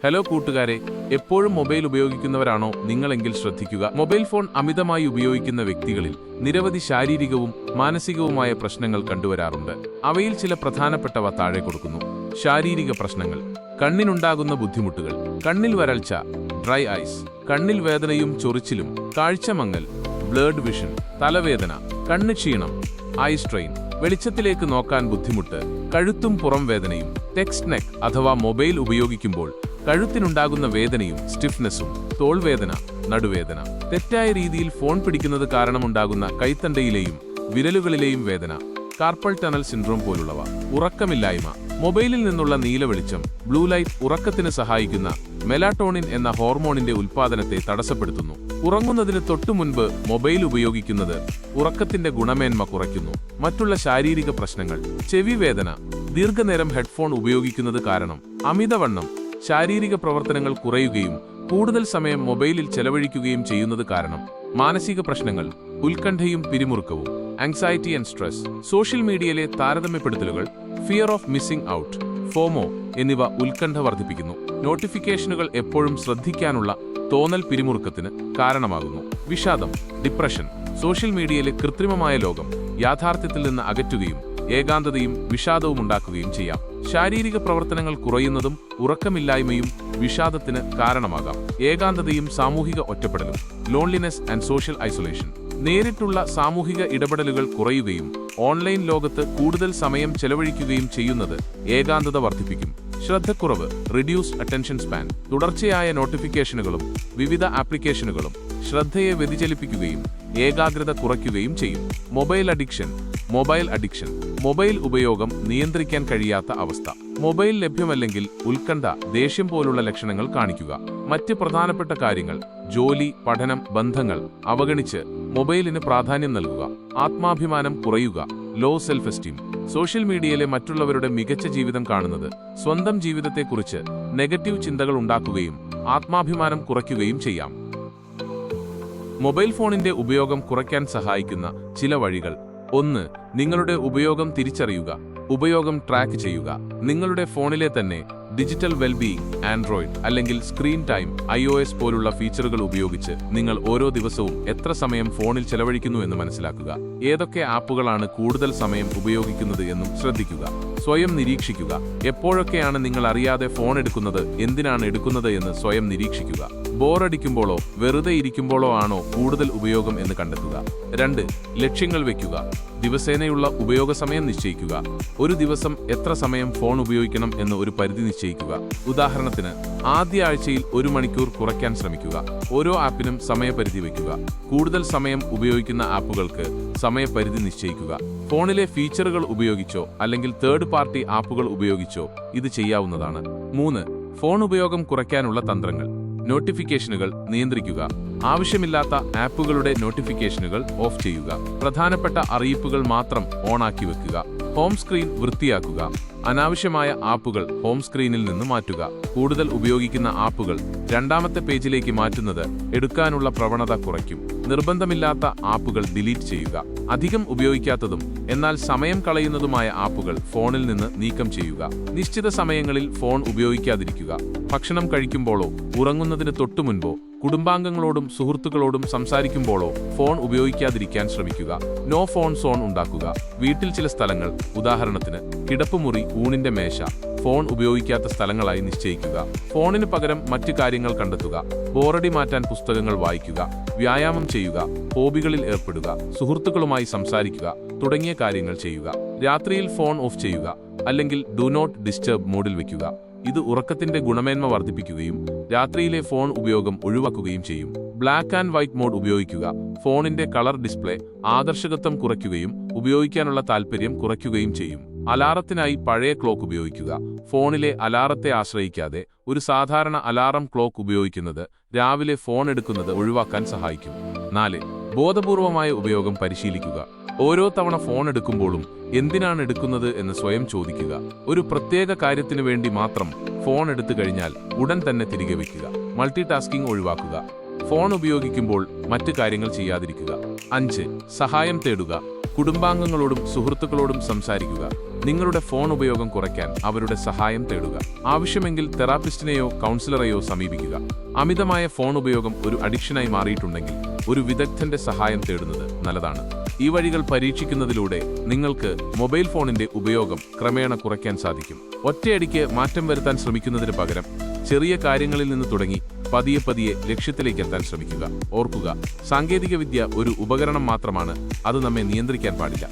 Hello കൂട്ടുകാരെ, എപ്പോഴും mobile ഉപയോഗിക്കുന്നവരാണോ നിങ്ങളെങ്കിൽ ശ്രദ്ധിക്കുക. മൊബൈൽ ഫോൺ അമിതമായി ഉപയോഗിക്കുന്ന വ്യക്തികളിൽ നിരവധി ശാരീരികവും മാനസികവുമായ പ്രശ്നങ്ങൾ കണ്ടുവരാറുണ്ട്. അവയിൽ ചില പ്രധാനപ്പെട്ടവ താഴെ കൊടുക്കുന്നു. ശാരീരിക പ്രശ്നങ്ങൾ: കണ്ണിനുണ്ടാകുന്ന ബുദ്ധിമുട്ടുകൾ, കണ്ണിൽ വരൾച്ച, ഡ്രൈ ഐസ്, കണ്ണിൽ വേദനയും ചൊറിച്ചിലും, കാഴ്ചമങ്ങൽ, ബ്ലർഡ് വിഷൻ, തലവേദന, കണ്ണ് ക്ഷീണം, ഐ സ്ട്രെയിൻ, വെളിച്ചത്തിലേക്ക് നോക്കാൻ ബുദ്ധിമുട്ട്, കഴുത്തും പുറം വേദനയും, ടെക്സ്റ്റ് നെക്ക് അഥവാ മൊബൈൽ ഉപയോഗിക്കുമ്പോൾ കഴുത്തിനുണ്ടാകുന്ന വേദനയും സ്റ്റിഫ്നെസ്സും, തോൾവേദന, നടുവേദന, തെറ്റായ രീതിയിൽ ഫോൺ പിടിക്കുന്നത് കാരണമുണ്ടാകുന്ന കൈത്തണ്ടയിലെയും വിരലുകളിലെയും വേദന, കാർപ്പൽ ടണൽ സിൻഡ്രോം പോലുള്ളവ. ഉറക്കമില്ലായ്മ: മൊബൈലിൽ നിന്നുള്ള നീല വെളിച്ചം, ബ്ലൂ ലൈറ്റ് ഉറക്കത്തിന് സഹായിക്കുന്ന മെലാറ്റോണിൻ എന്ന ഹോർമോണിന്റെ ഉൽപ്പാദനത്തെ തടസ്സപ്പെടുത്തുന്നു. ഉറങ്ങുന്നതിന് തൊട്ടുമുൻപ് മൊബൈൽ ഉപയോഗിക്കുന്നത് ഉറക്കത്തിന്റെ ഗുണമേന്മ കുറയ്ക്കുന്നു. മറ്റുള്ള ശാരീരിക പ്രശ്നങ്ങൾ: ചെവി വേദന, ദീർഘനേരം ഹെഡ്ഫോൺ ഉപയോഗിക്കുന്നത് കാരണം അമിതവണ്ണം, ശാരീരിക പ്രവർത്തനങ്ങൾ കുറയുകയും കൂടുതൽ സമയം മൊബൈലിൽ ചെലവഴിക്കുകയും ചെയ്യുന്നത് കാരണം മാനസിക പ്രശ്നങ്ങൾ, ഉത്കണ്ഠയും പിരിമുറുക്കവും, ആങ്സൈറ്റി ആൻഡ് സ്ട്രെസ്. സോഷ്യൽ മീഡിയയിലെ താരതമ്യപ്പെടുത്തലുകൾ, ഫിയർ ഓഫ് മിസ്സിംഗ് ഔട്ട്, ഫോമോ എന്നിവ ഉത്കണ്ഠ വർദ്ധിപ്പിക്കുന്നു. നോട്ടിഫിക്കേഷനുകൾ എപ്പോഴും ശ്രദ്ധിക്കാനുള്ള തോന്നൽ പിരിമുറുക്കത്തിന് കാരണമാകുന്നു. വിഷാദം, ഡിപ്രഷൻ: സോഷ്യൽ മീഡിയയിലെ കൃത്രിമമായ ലോകം യാഥാർത്ഥ്യത്തിൽ നിന്ന് അകറ്റുകയും ഏകാന്തതയും വിഷാദവും ഉണ്ടാക്കുകയും ചെയ്യാം. ശാരീരിക പ്രവർത്തനങ്ങൾ കുറയുന്നതും ഉറക്കമില്ലായ്മയും വിഷാദത്തിന് കാരണമാകാം. ഏകാന്തതയും സാമൂഹിക ഒറ്റപ്പെടലും, ലോൺലിനെസ് ആൻഡ് സോഷ്യൽ ഐസൊലേഷൻ: നേരിട്ടുള്ള സാമൂഹിക ഇടപെടലുകൾ കുറയുകയും ഓൺലൈൻ ലോകത്ത് കൂടുതൽ സമയം ചെലവഴിക്കുകയും ചെയ്യുന്നത് ഏകാന്തത വർദ്ധിപ്പിക്കും. ശ്രദ്ധക്കുറവ്, റിഡ്യൂസ്ഡ് അറ്റൻഷൻ സ്പാൻ: തുടർച്ചയായ നോട്ടിഫിക്കേഷനുകളും വിവിധ ആപ്ലിക്കേഷനുകളും ശ്രദ്ധയെ വ്യതിചലിപ്പിക്കുകയും ഏകാഗ്രത കുറയ്ക്കുകയും ചെയ്യും. മൊബൈൽ അഡിക്ഷൻ: മൊബൈൽ ഉപയോഗം നിയന്ത്രിക്കാൻ കഴിയാത്ത അവസ്ഥ. മൊബൈൽ ലഭ്യമല്ലെങ്കിൽ ഉത്കണ്ഠ, ദേഷ്യം പോലുള്ള ലക്ഷണങ്ങൾ കാണിക്കുക. മറ്റ് പ്രധാനപ്പെട്ട കാര്യങ്ങൾ: ജോലി, പഠനം, ബന്ധങ്ങൾ അവഗണിച്ച് മൊബൈലിന് പ്രാധാന്യം നൽകുക. ആത്മാഭിമാനം കുറയുക, ലോ സെൽഫ് എസ്റ്റീം: സോഷ്യൽ മീഡിയയിലെ മറ്റുള്ളവരുടെ മികച്ച ജീവിതം കാണുന്നത് സ്വന്തം ജീവിതത്തെക്കുറിച്ച് നെഗറ്റീവ് ചിന്തകൾ ഉണ്ടാക്കുകയും ആത്മാഭിമാനം കുറയ്ക്കുകയും ചെയ്യാം. മൊബൈൽ ഫോണിന്റെ ഉപയോഗം കുറയ്ക്കാൻ സഹായിക്കുന്ന ചില വഴികൾ: 1. നിങ്ങളുടെ ഉപയോഗം തിരിച്ചറിയുക. ഉപയോഗം ട്രാക്ക് ചെയ്യുക. നിങ്ങളുടെ ഫോണിലെ തന്നെ ഡിജിറ്റൽ വെൽബീയിങ്, ആൻഡ്രോയിഡ് അല്ലെങ്കിൽ സ്ക്രീൻ ടൈം, iOS പോലുള്ള ഫീച്ചറുകൾ ഉപയോഗിച്ച് നിങ്ങൾ ഓരോ ദിവസവും എത്ര സമയം ഫോണിൽ ചെലവഴിക്കുന്നു എന്ന് മനസ്സിലാക്കുക. ഏതൊക്കെ ആപ്പുകളാണ് കൂടുതൽ സമയം ഉപയോഗിക്കുന്നത് എന്നും ശ്രദ്ധിക്കുക. സ്വയം നിരീക്ഷിക്കുക. എപ്പോഴൊക്കെയാണ് നിങ്ങൾ അറിയാതെ ഫോൺ എടുക്കുന്നത്, എന്തിനാണ് എടുക്കുന്നത് എന്ന് സ്വയം നിരീക്ഷിക്കുക. ബോറടിക്കുമ്പോഴോ വെറുതെ ഇരിക്കുമ്പോഴോ ആണോ കൂടുതൽ ഉപയോഗം എന്ന് കണ്ടെത്തുക. 2. ലക്ഷ്യങ്ങൾ വയ്ക്കുക. ദിവസേനയുള്ള ഉപയോഗ സമയം നിശ്ചയിക്കുക. ഒരു ദിവസം എത്ര സമയം ഫോൺ ഉപയോഗിക്കണം എന്ന് ഒരു പരിധി നിശ്ചയിക്കുക. ഉദാഹരണത്തിന്, ആദ്യ ആഴ്ചയിൽ 1 മണിക്കൂർ കുറയ്ക്കാൻ ശ്രമിക്കുക. ഓരോ ആപ്പിനും സമയപരിധി വയ്ക്കുക. കൂടുതൽ സമയം ഉപയോഗിക്കുന്ന ആപ്പുകൾക്ക് സമയപരിധി നിശ്ചയിക്കുക. ഫോണിലെ ഫീച്ചറുകൾ ഉപയോഗിച്ചോ അല്ലെങ്കിൽ തേർഡ് പാർട്ടി ആപ്പുകൾ ഉപയോഗിച്ചോ ഇത് ചെയ്യാവുന്നതാണ്. 3. ഫോൺ ഉപയോഗം കുറയ്ക്കാനുള്ള തന്ത്രങ്ങൾ. നോട്ടിഫിക്കേഷനുകൾ നിയന്ത്രിക്കുക. ആവശ്യമില്ലാത്ത ആപ്പുകളുടെ നോട്ടിഫിക്കേഷനുകൾ ഓഫ് ചെയ്യുക. പ്രധാനപ്പെട്ട അറിയിപ്പുകൾ മാത്രം ഓണാക്കി വെക്കുക. ഹോം സ്ക്രീൻ വൃത്തിയാക്കുക. അനാവശ്യമായ ആപ്പുകൾ ഹോം സ്ക്രീനിൽ നിന്ന് മാറ്റുക. കൂടുതൽ ഉപയോഗിക്കുന്ന ആപ്പുകൾ രണ്ടാമത്തെ പേജിലേക്ക് മാറ്റുന്നത് എടുക്കാനുള്ള പ്രവണത കുറയ്ക്കും. നിർബന്ധമില്ലാത്ത ആപ്പുകൾ ഡിലീറ്റ് ചെയ്യുക. അധികം ഉപയോഗിക്കാത്തതും എന്നാൽ സമയം കളയുന്നതുമായ ആപ്പുകൾ ഫോണിൽ നിന്ന് നീക്കം ചെയ്യുക. നിശ്ചിത സമയങ്ങളിൽ ഫോൺ ഉപയോഗിക്കാതിരിക്കുക. ഭക്ഷണം കഴിക്കുമ്പോഴോ ഉറങ്ങുന്നതിന് തൊട്ടുമുൻപോ കുടുംബാംഗങ്ങളോടും സുഹൃത്തുക്കളോടും സംസാരിക്കുമ്പോഴോ ഫോൺ ഉപയോഗിക്കാതിരിക്കാൻ ശ്രമിക്കുക. നോ ഫോൺ സോൺ ഉണ്ടാക്കുക. വീട്ടിൽ ചില സ്ഥലങ്ങൾ, ഉദാഹരണത്തിന് കിടപ്പുമുറി, ഊണിന്റെ മേശ, ഫോൺ ഉപയോഗിക്കാത്ത സ്ഥലങ്ങളായി നിശ്ചയിക്കുക. ഫോണിന് പകരം മറ്റു കാര്യങ്ങൾ കണ്ടെത്തുക. ബോറടി മാറ്റാൻ പുസ്തകങ്ങൾ വായിക്കുക. വ്യായാമം ചെയ്യുക. ഹോബികളിൽ ഏർപ്പെടുക. സുഹൃത്തുക്കളുമായി സംസാരിക്കുക തുടങ്ങിയ കാര്യങ്ങൾ ചെയ്യുക. രാത്രിയിൽ ഫോൺ ഓഫ് ചെയ്യുക അല്ലെങ്കിൽ ഡു നോട്ട് ഡിസ്റ്റർബ് മോഡിൽ വയ്ക്കുക. ഇത് ഉറക്കത്തിന്റെ ഗുണമേന്മ വർദ്ധിപ്പിക്കുകയും രാത്രിയിലെ ഫോൺ ഉപയോഗം ഒഴിവാക്കുകയും ചെയ്യും. ബ്ലാക്ക് ആൻഡ് വൈറ്റ് മോഡ് ഉപയോഗിക്കുക. ഫോണിന്റെ കളർ ഡിസ്പ്ലേ ആകർഷകത്വം കുറയ്ക്കുകയും ഉപയോഗിക്കാനുള്ള താൽപ്പര്യം കുറയ്ക്കുകയും ചെയ്യും. അലാറത്തിനായി പഴയ ക്ലോക്ക് ഉപയോഗിക്കുക. ഫോണിലെ അലാറത്തെ ആശ്രയിക്കാതെ ഒരു സാധാരണ അലാറം ക്ലോക്ക് ഉപയോഗിക്കുന്നത് രാവിലെ ഫോൺ എടുക്കുന്നത് ഒഴിവാക്കാൻ സഹായിക്കും. 4. ബോധപൂർവമായ ഉപയോഗം പരിശീലിക്കുക. ഓരോ തവണ ഫോൺ എടുക്കുമ്പോഴും എന്തിനാണ് എടുക്കുന്നത് എന്ന് സ്വയം ചോദിക്കുക. ഒരു പ്രത്യേക കാര്യത്തിനു വേണ്ടി മാത്രം ഫോൺ എടുത്തു കഴിഞ്ഞാൽ ഉടൻ തന്നെ തിരികെ വയ്ക്കുക. മൾട്ടി ടാസ്കിംഗ് ഒഴിവാക്കുക. ഫോൺ ഉപയോഗിക്കുമ്പോൾ മറ്റു കാര്യങ്ങൾ ചെയ്യാതിരിക്കുക. 5. സഹായം തേടുക. കുടുംബാംഗങ്ങളോടും സുഹൃത്തുക്കളോടും സംസാരിക്കുക. നിങ്ങളുടെ ഫോൺ ഉപയോഗം കുറയ്ക്കാൻ അവരുടെ സഹായം തേടുക. ആവശ്യമെങ്കിൽ തെറാപ്പിസ്റ്റിനെയോ കൗൺസിലറെയോ സമീപിക്കുക. അമിതമായ ഫോൺ ഉപയോഗം ഒരു അഡിക്ഷനായി മാറിയിട്ടുണ്ടെങ്കിൽ ഒരു വിദഗ്ധന്റെ സഹായം തേടുന്നത് നല്ലതാണ്. ഈ വഴികൾ പരീക്ഷിക്കുന്നതിലൂടെ നിങ്ങൾക്ക് മൊബൈൽ ഫോണിന്റെ ഉപയോഗം ക്രമേണ കുറയ്ക്കാൻ സാധിക്കും. ഒറ്റയടിക്ക് മാറ്റം വരുത്താൻ ശ്രമിക്കുന്നതിന് പകരം ചെറിയ കാര്യങ്ങളിൽ നിന്ന് തുടങ്ങി പതിയെ പതിയെ ലക്ഷ്യത്തിലേക്ക് എത്താൻ ശ്രമിക്കുക. ഓർക്കുക, സാങ്കേതികവിദ്യ ഒരു ഉപകരണം മാത്രമാണ്, അത് നമ്മെ നിയന്ത്രിക്കാൻ പാടില്ല.